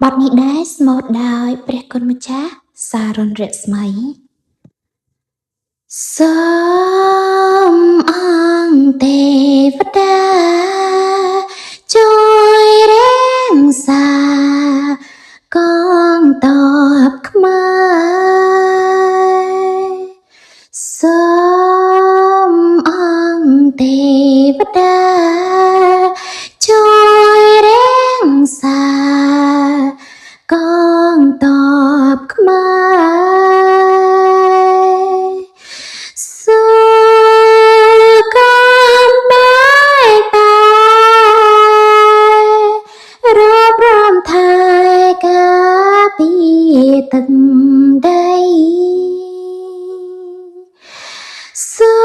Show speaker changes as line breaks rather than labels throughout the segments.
បទនេះដែរស្មូតដោយព្រះគុណម្ចាស់សារ៉ុនរស្មីសូមអង្គទេវតាជួយរាំងសាកងទ័ពខ្មែរសូមអង្គទេវតាជួយរាំងសាកងទ័ពខ្មែរសូកងបែកបារាប់រំថែការពារទឹកដីសូ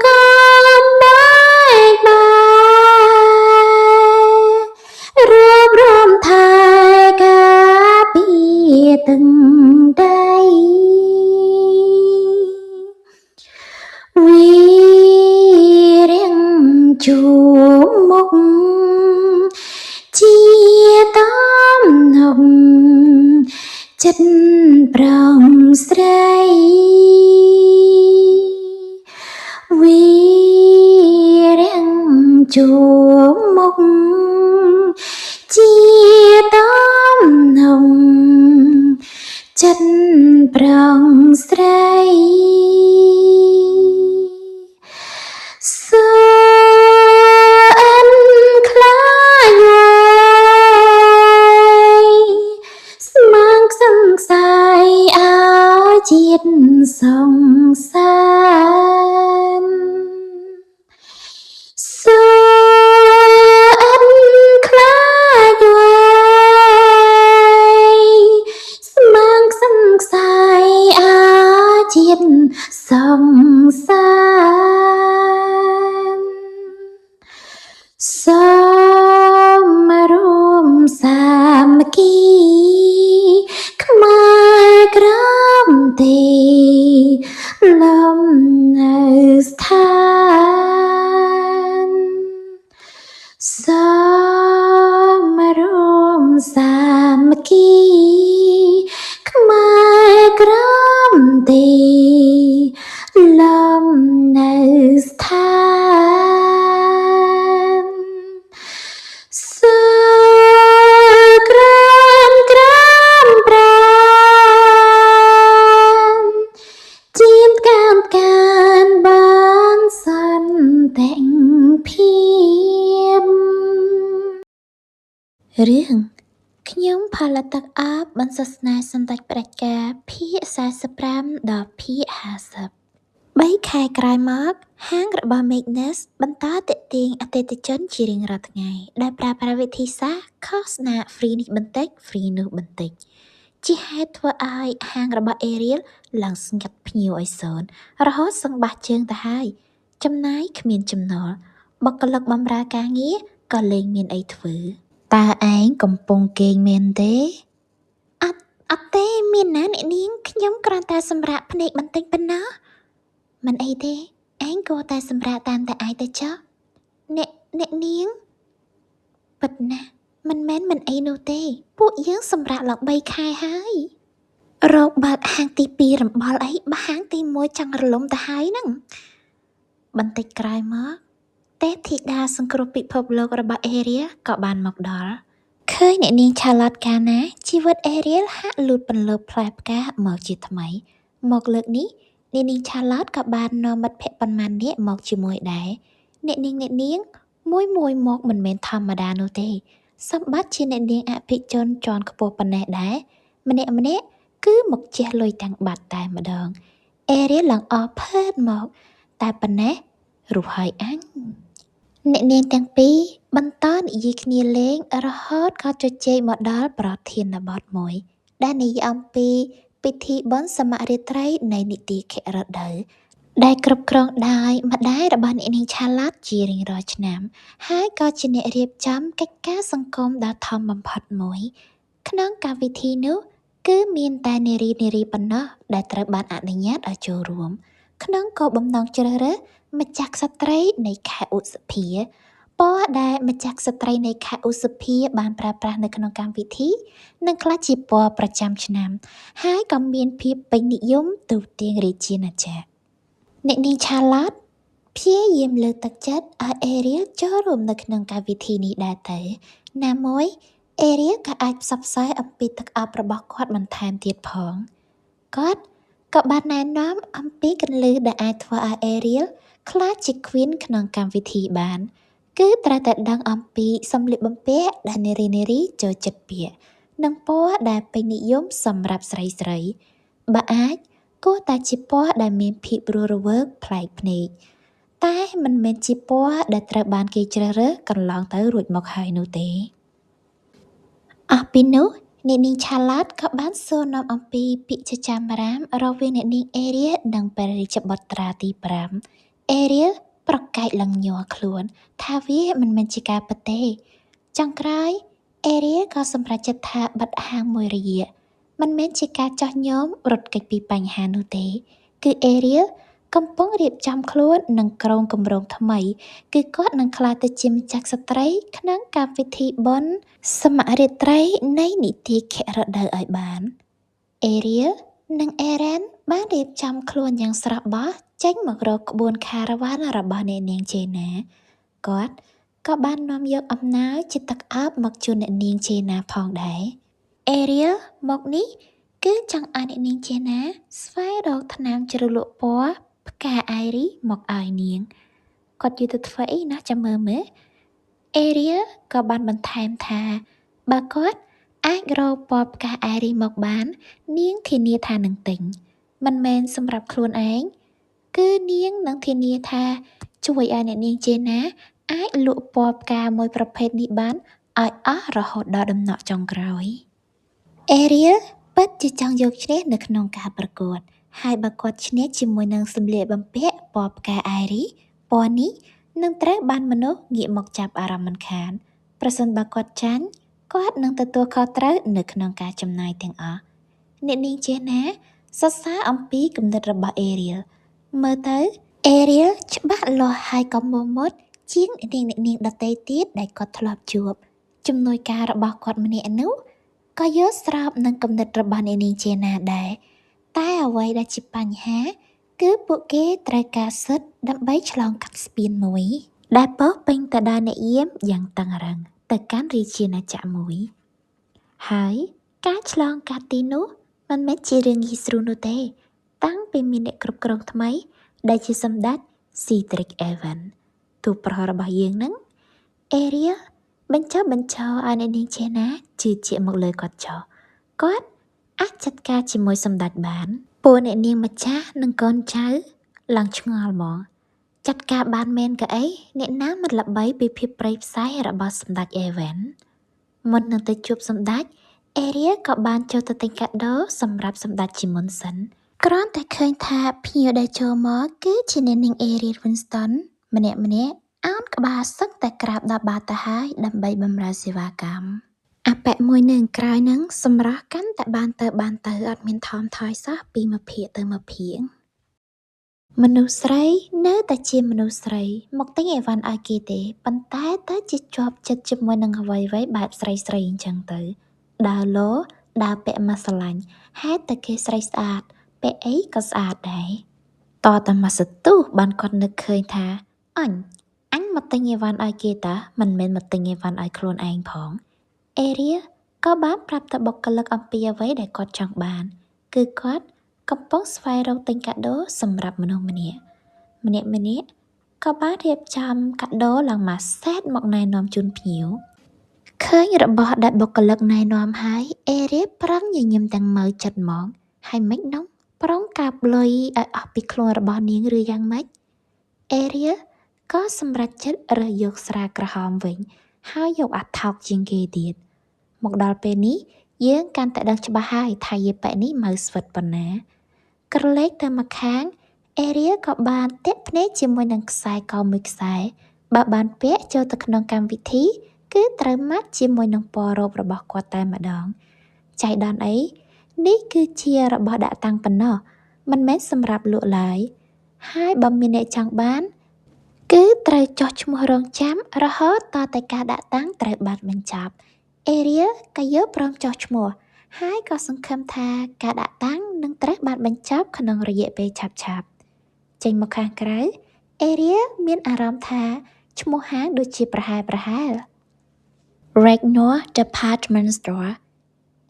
កងបែកបារាប់រំថែការពារទឹកដីវីរាំងជួមមុខជាតំណងចិត្តប្រងស្រីវីរាំងជួមមុខជាតំណងចិត្តប្រងស្រីសូនខ្លាយវែងស្មងខ្សឹងខ្សាយឲ្យជាតិសង្សារសូនខ្លាយវែងស្មងខ្សឹងខ្សាយឲ្យជាតិសង្សារសូមរួមសាមគ្គីខ្មែរក្រមទេលំនៅស្ថានសូមរួមសាមគ្គីខ្មែរក្រមទេលំនៅស្ថានសូក្រមប្រានជាមកានបានសន្តិភាពរឿងខ្ញុំផលិតទឹកអប់បន្សស្នាសម្ដេចព្រះការភាគ45ដល់ភាគ50 3 ខែក្រោយមកហាងរបស់ Magnus បន្តទាក់ទាញអតិថិជនជារៀងរាល់ថ្ងៃដោយប្រើប្រាស់វិធីសាស្ត្រឃោសនា free នេះបន្តិច free នោះបន្តិចជាហេតុធ្វើឲ្យហាងរបស់ Ariel ឡើងស្ងាត់ភ្ញៀវឲ្យសូន្យរហូតសឹងបះជើងទៅហើយចំណាយគ្មានចំណូលបុគ្គលិកបម្រើការងារក៏លែងមានអីធ្វើតើឯងកំពុងគេងមែនទេអត់ទេមានណាអ្នកនាងខ្ញុំគ្រាន់តែសម្រាកភ្នែកបន្តិចប៉ុណ្ណោះមិនអីទេឯងគួរតែសម្រាកតាមតែឯងទៅចុះអ្នកនាងពិតណាស់មិនមែនមិនអីនោះទេពួកយើងសម្រាកឡើង3 ខែហើយរកបើកហាងទី2រំបល់អីបើហាងទី1ចង់រលំទៅហើយហ្នឹងបន្តិចក្រោយមកទេធីតាសង្គ្រោះពិភពលោករបស់ Ariel ក៏បានមកដល់ឃើញអ្នកនាងឆាឡតកាលណាជីវិត Ariel ហាក់លូតពន្លើផ្លែផ្កាមកជាថ្មីមកលើកនេះអ្នកនាងឆាឡតក៏បាននាំមិត្តភក្តិប៉ុន្មាននាក់មកជាមួយដែរអ្នកនាងមួយមកមិនមែនធម្មតានោះទេសម្បត្តិជាអ្នកនាងអភិជនជាន់ខ្ពស់ប៉ុណ្ណេះដែរម្នាក់គឺមកជះលុយទាំងបាត់តែម្ដង Ariel ឡើងអស់ផើតមកតែប៉ុណ្ណេះរូបហើយអញអ្នកនាងទាំងពីរបន្តនិយាយគ្នាលេងរហូតក៏ជជែកមកដល់ប្រធានបទមួយដែលនិយាយអំពីពិធីបុណ្យសមរាត្រីនៃនីតិខិរដូវដែលគ្រប់គ្រងដោយម្ដាយរបស់អ្នកនាងឆាឡាតជារៀងរាល់ឆ្នាំហើយក៏ជាអ្នករៀបចំកិច្ចការសង្គមដ៏ធំបំផុតមួយក្នុងកម្មវិធីនោះគឺមានតែនារីប៉ុណ្ណោះដែលត្រូវបានអនុញ្ញាតឲ្យចូលរួមក្នុងគោលបំណងជ្រើសរើសម្ចាស់ក្សត្រីនៃខែឧសភា ពណ៌ដែលម្ចាស់ស្ត្រីនៃខែឧសភាបានប្រើប្រាស់នៅក្នុងកម្មវិធីនឹងក្លាយជាពណ៌ប្រចាំឆ្នាំហើយក៏មានភាពពេញនិយមទូទាំងរាជាណាចក្រអ្នកនាង Charlotte ព្យាយាមលើកទឹកចិត្តឲ្យ Ariel ចូលរួមនៅក្នុងកម្មវិធីនេះដែរទៅណាមួយ Ariel ក៏អាចផ្សព្វផ្សាយអំពីទឹកអប់របស់គាត់បន្ថែមទៀតផងគាត់ក៏បានណែនាំអំពីគន្លឹះដែលអាចធ្វើឲ្យ Ariel ក្លាយជា Queen ក្នុងកម្មវិធីបានគឺត្រូវតែដឹងអំពីសម្លៀកបំពាក់ដែលនារីចូលចិត្តពាក់និងពណ៌ដែលពេញនិយមសម្រាប់ស្រីៗបើអាចគួរតែជាពណ៌ដែលមានភាពរស់រវើកប្លែកភ្នែកតែមិនមែនជាពណ៌ដែលត្រូវបានគេជ្រើសរើសកន្លងទៅរួចមកហើយនោះទេអស់ពីនោះអ្នកនាង Charlotte ក៏បានសួរនាំអំពីពាក្យចចាមអារាមរវាងអ្នកនាង Ariel និងព្រះរាជបុត្រាទី5 Ariel ប្រកែកឡើងញ័រខ្លួនថាវាមិនមែនជាការពិតទេចុងក្រោយ Ariel ក៏សម្រេចចិត្តថាបិទហាងមួយរយៈមិនមែនជាការចោះញោមរត់គេចពីបញ្ហានោះទេគឺ Ariel កំពុងរៀបចំខ្លួននឹងក្រុមគម្រោងថ្មីគឺគាត់នឹងក្លាយទៅជាម្ចាស់ស្ត្រីក្នុងកម្មវិធីបុណ្យសមរាត្រីនៃនីតិខៈរដូវឲ្យបាន Ariel និង Aaron បានរៀបចំខ្លួនយ៉ាងស្រស់បោះចេញមករកក្បួនខារ៉ាវ៉ានរបស់អ្នកនាង Jenna គាត់ក៏បាននាំយកអំណោយជាទឹកអប់មកជូនអ្នកនាង Jenna ផងដែរ Ariel មកនេះគឺចង់ឲ្យអ្នកនាង Jenna ស្វែងរកថ្នាំជ្រលក់ពណ៌ផ្កាអាយរីមកឲ្យនាងគាត់យល់ទៅធ្វើអីណាចាំមើលមើល Ariel ក៏បានបន្ថែមថាបើគាត់អាចរកពណ៌ផ្កាអាយរីមកបាននាងធានាថានឹងទិញមិនមែនសម្រាប់ខ្លួនឯងគឺនាងនឹងធានាថាជួយឲ្យអ្នកនាង Jenna អាចលក់ពណ៌ផ្កាមួយប្រភេទនេះបានឲ្យអស់រហូតដល់ដំណក់ចុងក្រោយ Ariel ពិតជាចង់យកឈ្នះនៅក្នុងការប្រកួតហើយបើគាត់ឈ្នះជាមួយនឹងសម្លៀកបំពាក់ពណ៌ផ្កាអាយរីពណ៌នេះនឹងត្រូវបានមនុស្សងាកមកចាប់អារម្មណ៍មិនខានប្រសិនបើគាត់ចាញ់គាត់នឹងទទួលខុសត្រូវនៅក្នុងការចំណាយទាំងអស់អ្នកនាង Jenna សរសើរអំពីគំនិតរបស់ Ariel មើលទៅ Ariel ច្បាស់លាស់ហើយក៏មោះមុតជាងអ្នកនាងដទៃទៀតដែលគាត់ធ្លាប់ជួបជំនួយការរបស់គាត់ម្នាក់នោះក៏យល់ស្របនឹងគំនិតរបស់អ្នកនាង Jenna ដែរតែអ្វីដែលជាបញ្ហាគឺពួកគេត្រូវការសិទ្ធិដើម្បីឆ្លងកាត់ស្ពានមួយដែលពោរពេញទៅដោយអ្នកយាមយ៉ាងតឹងរ៉ឹងទៅកាន់រាជាណាចក្រមួយហើយការឆ្លងកាត់ទីនោះមិនមែនជារឿងងាយស្រួលនោះទេតាំងពីមានអ្នកគ្រប់គ្រងថ្មីដែលជាសម្ដេច Cedric Evans ទូប្រុសរបស់យើងនឹង Ariel បញ្ចុះបញ្ឈរឲ្យអ្នកនាង Jenna ជឿជាក់មកលើគាត់ចុះគាត់អាចចាត់ការជាមួយសម្ដេចបានពួកអ្នកនាងម្ចាស់និងកូនចៅឡើងឆ្ងល់មកចាត់ការបានមែនក៏អីអ្នកណាមិនល្បីពីភាពព្រៃផ្សៃរបស់សម្ដេច Evans មុននឹងទៅជួបសម្ដេច Ariel ក៏បានចូលទៅទិញកាដូសម្រាប់សម្ដេចជាមុនសិនគ្រាន់តែឃើញថាភ្ញៀវដែលចូលមកគឺជាអ្នកនាង Ariel Winston ម្នាក់អោនក្បាលសឹកតែក្រាបដល់បាតទៅហើយដើម្បីបម្រើសេវាកម្មអពៈមួយនឹងក្រោយនឹងសម្រស់កាន់តែបានទៅអត់មានថមថយសោះពីមួយភាគទៅមួយភាគមនុស្សស្រីនៅតែជាមនុស្សស្រីមកទិញអីវ៉ាន់ឲ្យគេទេប៉ុន្តែទៅជាជាប់ចិត្តជាមួយនឹងអ្វីៗបែបស្រីអញ្ចឹងទៅដើរលោដើរពាក់មកស្រឡាញ់ហេតុតែគេស្រីស្អាតពាក់អីក៏ស្អាតដែរតតែមកសទុះបានគាត់នឹកឃើញថាអញមកទិញអីវ៉ាន់ឲ្យគេតាមិនមែនមកទិញអីវ៉ាន់ឲ្យខ្លួនឯងផងAriel ក៏បានប្រាប់ទៅបុគ្គលិកអំពីអ្វីដែលគាត់ចង់បានគឺគាត់កំពុងស្វែងរកទិញកាដូសម្រាប់មនុស្សម្នាក់ក៏បានរៀបចំកាដូឡើងមកសេតមកណែនាំជូនភ្ញៀវឃើញរបស់ដែលបុគ្គលិកណែនាំហើយ Ariel ប្រឹងញញឹមទាំងមើលចិត្តមកហើយមិននោះប្រុងកាប់លុយឲ្យអស់ពីខ្លួនរបស់នាងឬយ៉ាងម៉េច Ariel ក៏សម្រេចចិត្តរើសយកស្រាក្រហមវិញហើយយកអាថោកជាងគេទៀតមកដល់ពេលនេះយើងកាន់តែដឹងច្បាស់ហើយថាយាយប៉ែនេះម៉ៅស្វិតប៉ុណ្ណាក្រឡេកទៅមកខាង Ariel ក៏បានទាក់ភ្នែកជាមួយនឹងខ្សែកមួយខ្សែបើបានពាក់ចូលទៅក្នុងកម្មវិធីគឺត្រូវម៉ាត់ជាមួយនឹងពណ៌រ៉ូបរបស់គាត់តែម្ដងចៃដន្យអីនេះគឺជារបស់ដាក់តាំងប៉ុណ្ណោះមិនមែនសម្រាប់លក់ឡើយហើយបើមានអ្នកចង់បាន គឺត្រូវចុះឈ្មោះរងចាំរហូតតតែការដាក់តាំងត្រូវបានបញ្ចប់ Ariel ក៏យល់ព្រមចុះឈ្មោះហើយក៏សង្ឃឹមថាការដាក់តាំងនឹងត្រូវបានបញ្ចប់ក្នុងរយៈពេលឆាប់ៗចេញមកខាងក្រៅ Ariel មានអារម្មណ៍ថាឈ្មោះហាងដូចជាប្រហែល Ragnar Department Store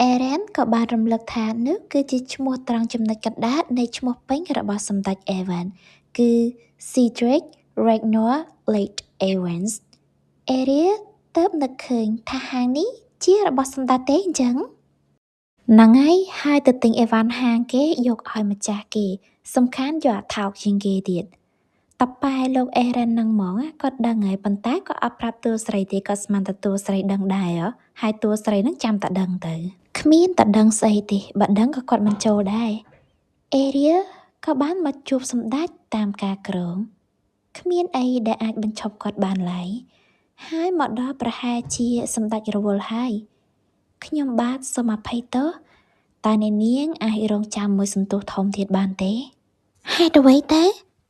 Aaron ក៏បានរំលឹកថានោះគឺជាឈ្មោះត្រង់ចំណុចកណ្ដាលនៃឈ្មោះពេញរបស់សម្ដេច Evan គឺ Cedric Ragnar Late Evans Ariel ទើបនឹកឃើញថាហាងនេះជារបស់សម្ដេចទេអញ្ចឹងហ្នឹងហើយទៅទិញអីវ៉ាន់ហាងគេយកឲ្យម្ចាស់គេសំខាន់យកអាថោកជាងគេទៀតតប៉ែលោក Aaron នឹងហ្មងគាត់ដឹងហើយប៉ុន្តែក៏អត់ប្រាប់តួស្រីទេគាត់ស្មានតែតួស្រីដឹងដែរហើយតួស្រីនឹងចាំតែដឹងទៅគ្មានតែដឹងស្អីទេបើដឹងក៏គាត់មិនចូលដែរ Ariel ក៏បានមកជួបសម្ដេចតាមការក្រងគ្មានអីដែលអាចបញ្ឈប់គាត់បានឡើយហើយមកដល់ប្រហែលជាសម្ដេចរវល់ហើយខ្ញុំបាទសូមអភ័យទោសតើអ្នកនាងអាចរងចាំមួយសន្ទុះធំទៀតបានទេហេតុអ្វីទេ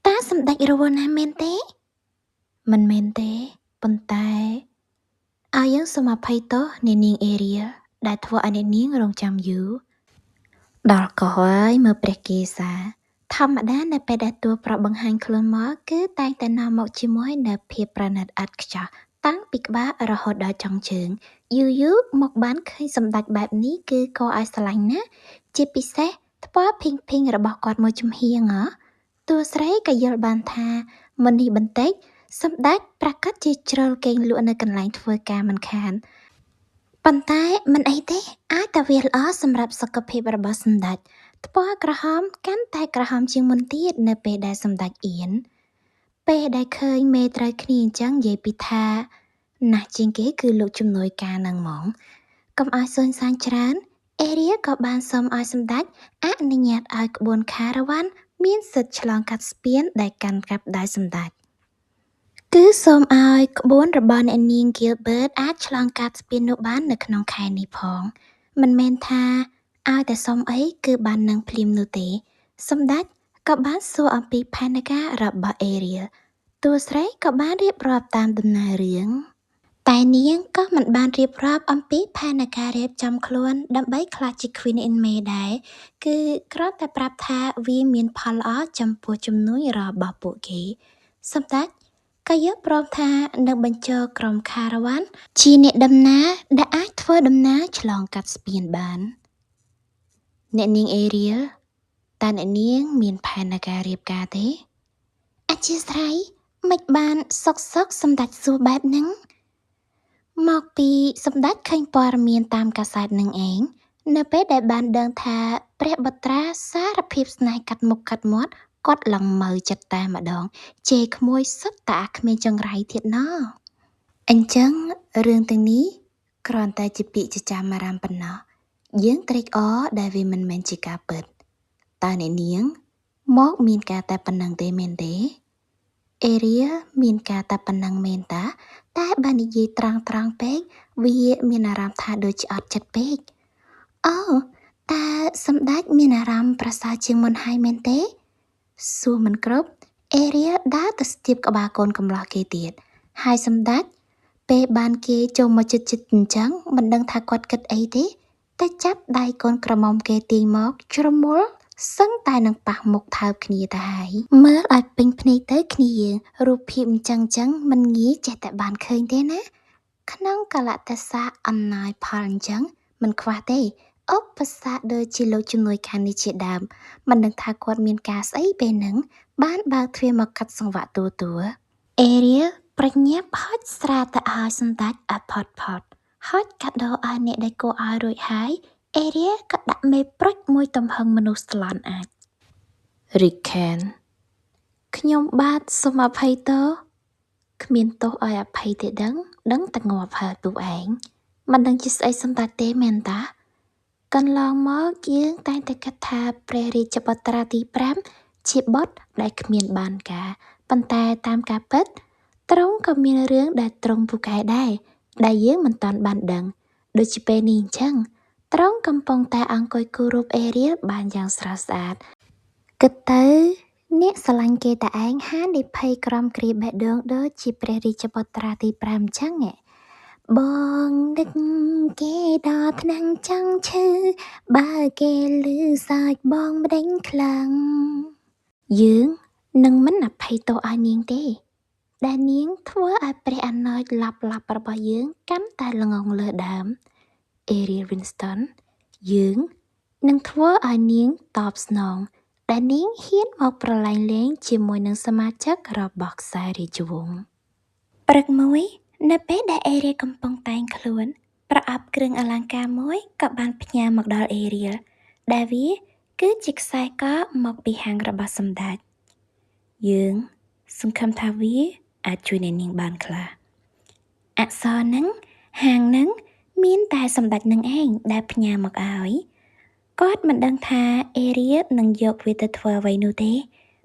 តើសម្ដេចរវល់ណាស់មែនទេមិនមែនទេប៉ុន្តែឲ្យយើងសូមអភ័យទោសអ្នកនាង Ariel ដែលធ្វើឲ្យអ្នកនាងរងចាំយូរដល់ក៏ហើយមើលព្រះកេសាធម្មតានៅពេលដែលតួប្រុសបង្ហាញខ្លួនមកគឺតែងតែនាំមកជាមួយនៅភាពប្រណិតឥតខ្ចោះតាំងពីក្បាលរហូតដល់ចុងជើងយូរមកបានឃើញសម្ដេចបែបនេះគឺក៏ឲ្យស្រឡាញ់ណាស់ជាពិសេសថ្ពាល់ភីងរបស់គាត់មួយចំហៀងតួស្រីក៏យល់បានថាមុននេះបន្តិចសម្ដេចប្រកាសជាជ្រុលគេងលក់នៅកន្លែងធ្វើការមិនខានប៉ុន្តែមិនអីទេអាចតែវាល្អសម្រាប់សុខភាពរបស់សម្ដេចថ្ពាល់ក្រហមកាន់តែក្រហមជាងមុនទៀតនៅពេលដែលសម្ដេចអៀនពេលដែលឃើញមេត្រូវគ្នាអញ្ចឹងនិយាយពីថាណាស់ជាងគេគឺលោកជំនួយការនឹងហ្មងកុំឲ្យស៊ូនសានច្រើនAriel ក៏បានសុំឲ្យសម្ដេចអនុញ្ញាតឲ្យក្បួនខារ៉ាវ៉ាន់មានសិទ្ធិឆ្លងកាត់ស្ពានដែលកាន់កាប់ដោយសម្ដេចគឺសូមឲ្យក្បួនរបស់អ្នកនាង Gilbert អាចឆ្លងកាត់ស្ពាននោះបាននៅក្នុងខែនេះផងមិនមែនថាឲ្យតែសុំអីគឺបាននឹងភ្លាមនោះទេសម្ដេចក៏បានសួរអំពីផែនការរបស់ Ariel តួស្រីក៏បានរៀបរាប់តាមដំណើររឿងតែនាងក៏មិនបានរៀបរាប់អំពីផែនការរៀបចំខ្លួនដើម្បីក្លាយជា Queen in May ដែរគឺគ្រាន់តែប្រាប់ថាវាមានផលល្អចំពោះជំនួយរបស់ពួកគេសម្ដេចក៏យល់ព្រមថានឹងបញ្ចូលក្រុមខារ៉ាវ៉ាន់ជាអ្នកដំណើរដែលអាចធ្វើដំណើរឆ្លងកាត់ស្ពានបានអ្នកនាង Ariel តើអ្នកនាងមានផែនការរៀបការទេអធិស្ឋានមិនបានសុកសម្ដេចសួរបែបហ្នឹងមកពីសម្ដេចឃើញព័ត៌មានតាមកាសែតនឹងឯងនៅពេលដែលបានដឹងថាព្រះបុត្រាសារភាពស្នេហ៍កាត់មុខកាត់មាត់គាត់ឡើងមើចិត្តតែម្ដងជេរក្មួយសុទ្ធតែអាគ្មានចង្រៃទៀតណអញ្ចឹងរឿងទាំងនេះគ្រាន់តែជាពាក្យចចាមអារ៉ាមប៉ុណ្ណោះយើងត្រេកអរដែលវាមិនមែនជាការពិតតើអ្នកនាងមកមានការតែប៉ុណ្ណឹងទេមែនទេAriel មានការតែប៉ុណ្ណឹងមែនតាតែបើនិយាយត្រង់ពេកវាមានអារម្មណ៍ថាដូចជាអត់ចិត្តពេកអូតើសម្ដេចមានអារម្មណ៍ប្រសើរជាងមុនហើយមែនទេសួរមិនគ្រប់Ariel ដើរទៅស្ទាបក្បាលកូនកំលោះគេទៀតហើយសម្ដេចពេលបានគេចូលមកជិតអញ្ចឹងមិនដឹងថាគាត់គិតអីទេតែចាប់ដៃកូនក្រមុំគេទាញមកជ្រមុលសឹងតែនឹងប៉ះមុខថើបគ្នាទៅហើយមើលឲ្យពេញភ្នែកទៅគ្នាយើងរូបភាពអញ្ចឹងមិនងាយចេះតែបានឃើញទេណាក្នុងកលៈទេសៈអំណោយផលអញ្ចឹងមិនខ្វះទេឧបសគ្គដូចជាលោកជំនួយការនេះជាដើមមិនដឹងថាគាត់មានការស្អីពេលហ្នឹងបានបើកទ្វារមកកាត់សង្វាក់តួAriel ប្រញាប់ហុចស្រាទៅឲ្យសម្ដេចឲ្យផុតហុចកាដូឲ្យអ្នកដែលគួរឲ្យរួចហើយAriel ក៏ដាក់មេព្រុចមួយទំហឹងមនុស្សស្លន់អាចRickon ខ្ញុំបាទសូមអភ័យទោសគ្មានទោសឲ្យអភ័យទេដឹងតែងាប់ហើយទូឯងមិនដឹងជាស្អីសម្ដេចទេមែនតាកន្លងមកយើងតែងតែគិតថាព្រះរាជបុត្រាទី5ជាបុត្រដែលគ្មានបានការប៉ុន្តែតាមការពិតទ្រង់ក៏មានរឿងដែលទ្រង់ពូកែដែរដែលយើងមិនតាន់បានដឹងដូចជាពេលនេះអញ្ចឹងទ្រង់កំពុងតែអង្គុយគូររូបArielបានយ៉ាងស្រស់ស្អាតគិតទៅ អ្នកស្រឡាញ់គេតែឯងហាននៃភ័យក្រំគ្រាបេះដូងដូចជាព្រះរាជបុត្រាទី5ចឹងបងនឹកគេដល់ថ្នាំងចង់ឈឺបើគេលឺសើចបងម្ដេញខ្លាំងយើងនឹងមិនអភ័យទោសឲ្យនាងទេដែលនាងធ្វើឲ្យព្រះអណោចឡាប់របស់យើងកាន់តែល្ងងលើដើម Ariel Winston យើងនឹងធ្វើឲ្យនាងតបស្នងដែលនាងហ៊ានមកប្រឡែងលេងជាមួយនឹងសមាជិករបស់ខ្សែរាជវង្សព្រឹកមួយនៅពេលដែល Ariel កំពុងតែងខ្លួនប្រអប់គ្រឿងអលង្ការមួយក៏បានផ្ញើមកដល់ Ariel ដែលវាគឺជាខ្សែកមកពីហាងរបស់សម្ដេចយើងសង្ឃឹមថាវាអាចជួយអ្នកនាងបានខ្លះអក្សរហ្នឹងហាងហ្នឹងមានតែសម្ដេចនឹងឯងដែលផ្ញើមកឲ្យគាត់មិនដឹងថាអេរៀលនឹងយកវាទៅធ្វើអ្វីនោះទេ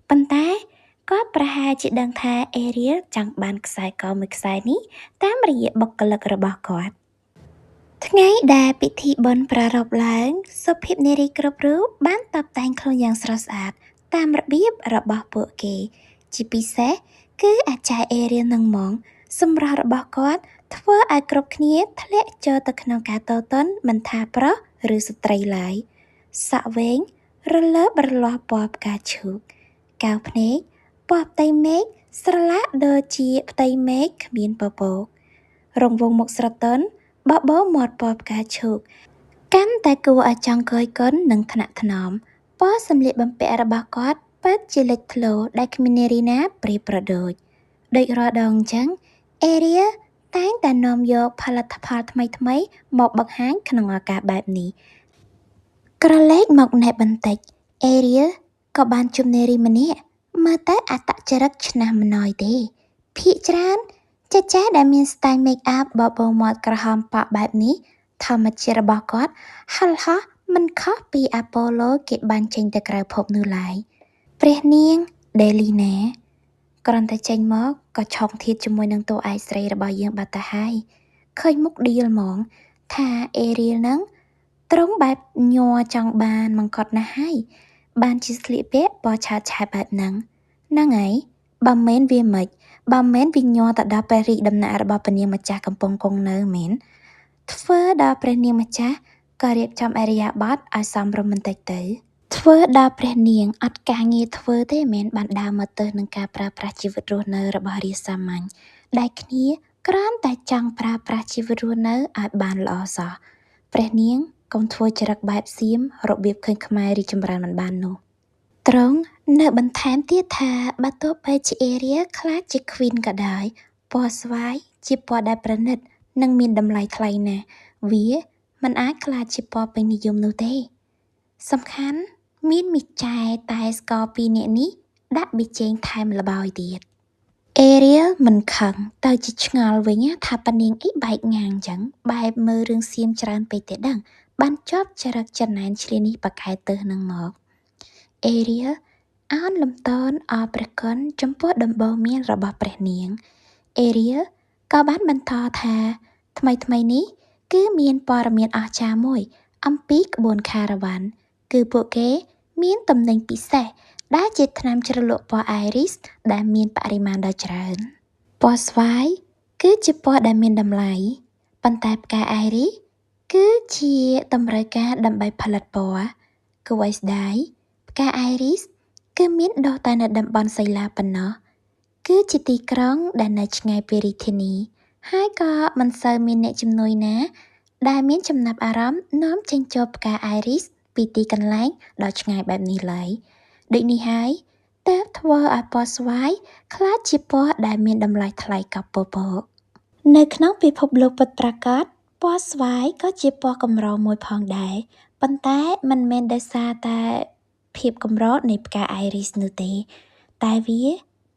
ប៉ុន្តែគាត់ប្រហែលជាដឹងថាអេរៀលចង់បានខ្សែកមួយខ្សែនេះតាមរយៈបុគ្គលិករបស់គាត់ថ្ងៃដែលពិធីបុណ្យប្រារព្ធឡើងសុភាពនារីគ្រប់រូបបានតុបតែងខ្លួនយ៉ាងស្រស់ស្អាតតាមរបៀបរបស់ពួកគេជាពិសេសគឺអាចារ្យអេរៀលនឹងហ្មងសម្រស់របស់គាត់ធ្វើឲ្យគ្រប់គ្នាធ្លាក់ចូលទៅក្នុងការតទន់មិនថាប្រុសឬស្ត្រីឡើយសក់វែងរលើបរលាស់ពណ៌ផ្កាឈូកកៅភ្នែកពណ៌ផ្ទៃមេឃស្រឡាក់ដូចជាផ្ទៃមេឃគ្មានពពករង្វង់មុខស្រទន់បបោមាត់ពណ៌ផ្កាឈូកកាន់តែគួរឲ្យចង់គយគន់និងថ្នាក់ថ្នមពណ៌សម្លៀកបំពាក់របស់គាត់ពិតជាលេចធ្លោដែលគ្មាននារីណាប្រៀបប្រដូចរាល់ដងអញ្ចឹងអេរៀលតែងតែនាំយកផលិតផលថ្មីៗមកបង្ហាញក្នុងឱកាសបែបនេះក្រឡេកមកណែបន្តិចអេរៀលក៏បានជួបនារីម្នាក់មើលទៅអត្តចរិតឆ្នះមិនណយទេភាគច្រើនចាចាដែលមានស្ទាយ make up បបោមាត់ក្រហមប៉បែបនេះធម្មជាតិរបស់គាត់ហិលហោះមិនខុសពីអាប៉ូឡូគេបានចេញទៅក្រៅភពនោះឡើយព្រះនាងដេលីណាគ្រាន់តែចេញមកក៏ឆោកធៀបជាមួយនឹងតួឯកស្រីរបស់យើងបាត់ទៅហើយឃើញមុខឌីលហ្មងថាអេរៀលហ្នឹងត្រង់បែបញ័រចង់បានមកកត់ណាស់ហើយបានជាស្លៀកពាក់ពណ៌ឆើតឆាយបែបហ្នឹងហើយបើមែនវាមិនបើមែនវាញ័រទៅដល់ព្រះរាជដំណាក់របស់ព្រះនាងម្ចាស់កំពុងគង់នៅមែនធ្វើដល់ព្រះនាងម្ចាស់ក៏រៀបចំអរិយាប័ត្រឲ្យសមរម្យបន្តិចទៅធ្វើដល់ព្រះនាងអត់ការងារធ្វើទេមែនបានដើរមកទៅនឹងការប្រើប្រាស់ជីវិតរស់នៅរបស់រាស្ត្រសាមញ្ញដែលគ្នាគ្រាន់តែចង់ប្រើប្រាស់ជីវិតរស់នៅឲ្យបានល្អសោះព្រះនាងកុំធ្វើចរិតបែបសៀមរបៀបឃើញខ្មែររីចម្រើនមិនបាននោះត្រង់នៅបន្ថែមទៀតថាបើទោះបីជាអេរៀលខ្លាចជា Queen ក៏ដោយពណ៌ស្វាយជាពណ៌ដែលប្រណិតនិងមានតម្លៃថ្លៃណាស់វាមិនអាចខ្លាចជាពណ៌ពេញនិយមនោះទេសំខាន់មានមីចែតែស្ករពីរនាក់នេះដាក់ប៊ីចេងថែមល្បោយទៀតអេរៀលមិនខឹងទៅជាឆ្ងល់វិញថាប៉ានាងអីបែកងាងចឹងបែបមើលរឿងសៀមច្រើនពេកទេដឹងបានជាប់ចរិតចំណែនឆ្លៀននេះបកែទៅនឹងមកអេរៀលអោនលំទោនអរព្រះគុណចំពោះដំបូន្មានរបស់ព្រះនាងអេរៀលក៏បានបន្តថាថ្មីនេះគឺមានព័ត៌មានអស្ចារ្យមួយអំពីក្បួនខារ៉ាវ៉ាន់គឺពួកគេមានតំណែងពិសេសដែលជាថ្នាំជ្រលក់ពណ៌ Iris ដែលមានបរិមាណដ៏ច្រើនពណ៌ស្វាយគឺជាពណ៌ដែលមានតម្លៃប៉ុន្តែផ្កា Iris គឺជាតម្រូវការដើម្បីផលិតពណ៌គួរឲ្យស្ដាយផ្កា Iris គឺមានដុះតែនៅតំបន់សីឡាប៉ុណ្ណោះគឺជាទីក្រុងដែលនៅឆ្ងាយពីរាជធានីហើយក៏មិនសូវមានអ្នកជំនួយណាដែលមានចំណាប់អារម្មណ៍នាំចេញចូលផ្កា Iris ពីទីកន្លែងដ៏ឆ្ងាយបែបនេះឡើយដូចនេះហើយទើបធ្វើឲ្យពណ៌ស្វាយក្លាយជាពណ៌ដែលមានតម្លៃថ្លៃកប់ពពកនៅក្នុងពិភពលោកពិតប្រាកដពណ៌ស្វាយក៏ជាពណ៌កម្រមួយផងដែរប៉ុន្តែមិនមែនដោយសារតែភាពកម្រនៃផ្កា Iris នោះទេតែវា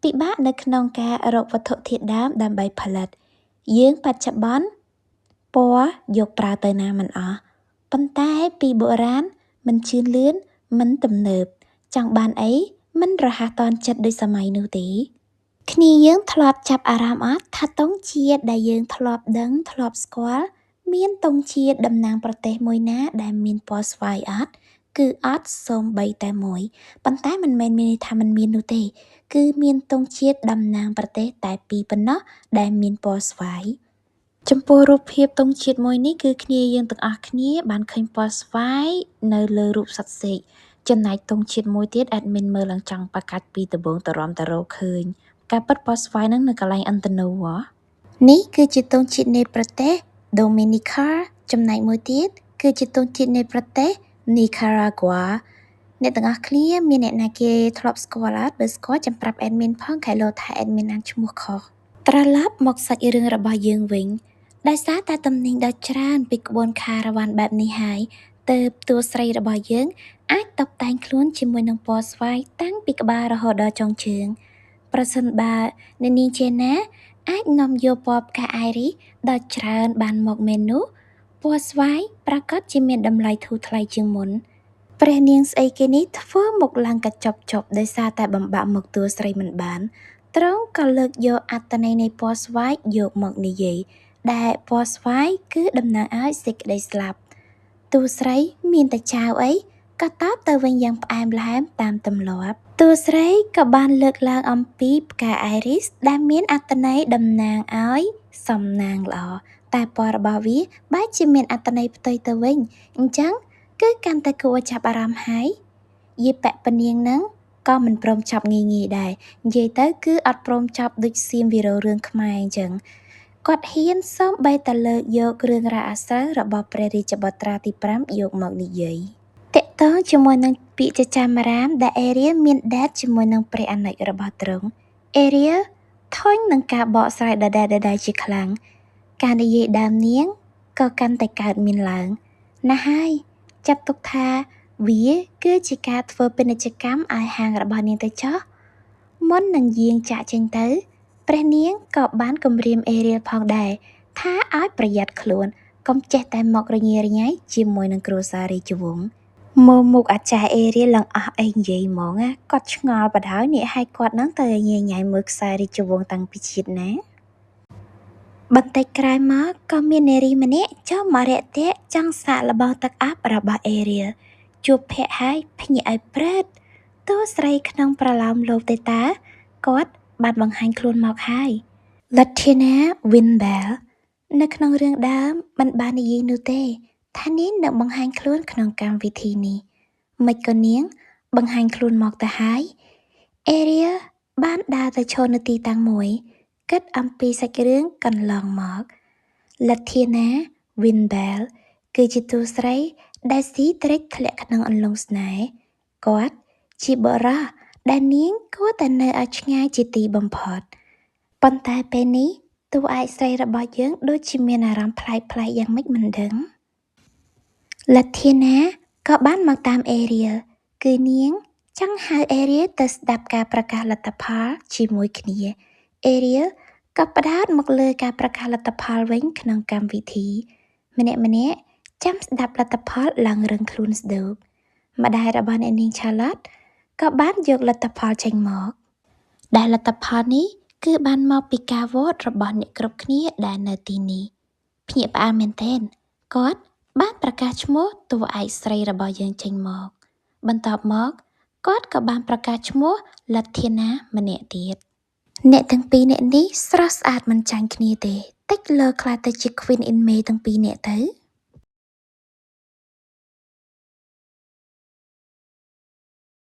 ពិបាកនៅក្នុងការរកវត្ថុធាតុដើមដើម្បីផលិតយើងបច្ចុប្បន្នពណ៌យកប្រើទៅណាមិនអស់ប៉ុន្តែពីបុរាណមិនជឿនលឿនមិនទំនើបចង់បានអីមិនរហ័សទាន់ចិត្តដូចសម័យនោះទេគ្នាយើងធ្លាប់ចាប់អារម្មណ៍អត់ថាទង់ជាតិដែលយើងធ្លាប់ដឹងធ្លាប់ស្គាល់មានទង់ជាតិតំណាងប្រទេសមួយណាដែលមានពណ៌ស្វាយអត់ គឺអត់សូម្បីតែមួយប៉ុន្តែមិនមែនមានន័យថាមិនមាននោះទេគឺមានទង់ជាតិតំណាងប្រទេសតែពីរប៉ុណ្ណោះដែលមានពណ៌ស្វាយចំពោះរូបភាពទង់ជាតិមួយនេះគឺគ្នាយើងទាំងអស់គ្នាបានឃើញពណ៌ស្វាយនៅលើរូបសត្វសេកចំណែកទង់ជាតិមួយទៀត admin មើលឡើងចង់ប្រកាច់ពីដំបូងទៅរំទៅរកឃើញការពិតពណ៌ស្វាយហ្នឹងនៅកន្លែងឥន្ធនូហ៎នេះគឺជាទង់ជាតិនៃប្រទេស Dominica ចំណែកមួយទៀតគឺជាទង់ជាតិនៃប្រទេស Nicaragua អ្នកទាំងអស់គ្នាមានអ្នកណាគេធ្លាប់ស្គាល់អត់បើស្គាល់ចាំប្រាប់ admin ផងខែលោថា admin អានឈ្មោះខុសត្រឡប់មកសាច់រឿងរបស់យើងវិញដោយសារតែទំនិញដ៏ច្រើនពីក្បួនខារ៉ាវ៉ាន់បែបនេះហើយទើបតួស្រីរបស់យើងអាចតុបតែងខ្លួនជាមួយនឹងពណ៌ស្វាយតាំងពីក្បាលរហូតដល់ចុងជើងប្រសិនបើអ្នកនាងជាណាអាចនាំយកពណ៌ផ្កាអៃរីសដ៏ច្រើនបានមកមែននោះពណ៌ស្វាយប្រកាសជាមានតម្លៃធូរថ្លៃជាងមុនព្រះនាងស្អីគេនេះធ្វើមុខឡើងកញ្ចប់ចប់ដោយសារតែបំបាក់មុខតួស្រីមិនបានទ្រង់ក៏លើកយកអត្ថន័យនៃពណ៌ស្វាយយកមកនិយាយដែលពណ៌ស្វាយគឺតំណាងឲ្យសេចក្តីស្លាប់តួស្រីមានតែចៅអីក៏តបទៅវិញយ៉ាងផ្អែមល្ហែមតាមទម្លាប់តួស្រីក៏បានលើកឡើងអំពីផ្កាអៃរីសដែលមានអត្ថន័យតំណាងឲ្យសំណាងល្អតែពណ៌របស់វាបែរជាមានអត្ថន័យផ្ទុយទៅវិញអញ្ចឹងគឺកាន់តែគួរឲ្យចាប់អារម្មណ៍ហើយយាយប៉ែពនាងហ្នឹងក៏មិនព្រមចាប់ងាយៗដែរនិយាយទៅគឺអត់ព្រមចាប់ដូចសៀមវីរោរឿងខ្មែរអញ្ចឹងគាត់ហ៊ានសូម្បីតែលើកយករឿងរ៉ាវអាស្រូវរបស់ព្រះរាជបុត្រាទី5យកមកនិយាយតាក់ទងជាមួយនឹងពាក្យចចាមអារាមដែលអេរៀលមានដេតជាមួយនឹងព្រះអនុជរបស់ទ្រង់អេរៀលធុញនឹងការបកស្រាយដដែលជាខ្លាំងការនិយាយដើមនាងក៏កាន់តែកើតមានឡើងណាស់ហើយចាត់ទុកថាវាគឺជាការធ្វើពាណិជ្ជកម្មឲ្យហាងរបស់នាងទៅចោះមុននឹងយាងចាក់ចេញទៅព្រះនាងក៏បានគម្រាមអេរៀលផងដែរថាឲ្យប្រយ័ត្នខ្លួនកុំចេះតែមករញ៉េរញ៉ៃជាមួយនឹងគ្រួសាររាជវង្សមើលមុខអាចារ្យអេរៀលឡើងអស់អីនិយាយហ្មងណាគាត់ឆ្ងល់បដ ாய் នេះឲ្យគាត់នឹងទៅញ៉ៃញ៉ៃមើលខ្សែរាជវង្សតាំងពីជាតិណាបន្តិចក្រោយមកក៏មាននារីម្នាក់ចុះមករាក់ទាក់ចង់សាកល្បងទឹកអាប់របស់អេរៀលជួបភ័ក្រហើយភ្ញាក់ឲ្យព្រឺតតួស្រីក្នុងប្រឡោមលោកទេតាគាត់បានបង្ហាញខ្លួនមកហើយ Latina Winbell នៅក្នុងរឿងដើមមិនបាននិយាយនោះទេថានាងនឹងបង្ហាញខ្លួនក្នុងកម្មវិធីនេះមិនក៏នាងបង្ហាញខ្លួនមកទៅហើយអេរៀលបានដើរទៅឈរនៅទីតាំងមួយគិតអំពីសាច់រឿងកន្លងមក Latina Winbell គឺជាតួស្រីដែលស៊ីត្រេចធ្លាក់ក្នុងអន្លង់ស្នេហ៍គាត់ជាបុរសដែលនាងគួរតែនៅឲ្យឆ្ងាយជាទីបំផុតប៉ុន្តែពេលនេះតួឯកស្រីរបស់យើងដូចជាមានអារម្មណ៍ប្លែកៗយ៉ាងម៉េចមិនដឹង Latina ក៏បានមកតាមអេរៀលគឺនាងចង់ហៅអេរៀលទៅស្ដាប់ការប្រកាសលទ្ធផលជាមួយគ្នាអេរៀលក៏ផ្ដោតមកលើការប្រកាសលទ្ធផលវិញក្នុងកម្មវិធីម្នាក់ចាំស្ដាប់លទ្ធផលឡើងរឹងខ្លួនស្ដូកម្ដាយរបស់អ្នកនាង Charlotte ក៏បានយកលទ្ធផលចេញមកដែលលទ្ធផលនេះគឺបានមកពីការវោតរបស់អ្នកគ្រប់គ្នាដែលនៅទីនេះភ្ញាក់ផ្អើលមែនទែនគាត់បានប្រកាសឈ្មោះតួឯកស្រីរបស់យើងចេញមកបន្ទាប់មកគាត់ក៏បានប្រកាសឈ្មោះ Latina ម្នាក់ទៀតអ្នកទាំងពីរនាក់នេះស្រស់ស្អាតមិនចាញ់គ្នាទេតិចលើខ្លះទៅជា Queen in May ទាំងពីរនាក់ទៅ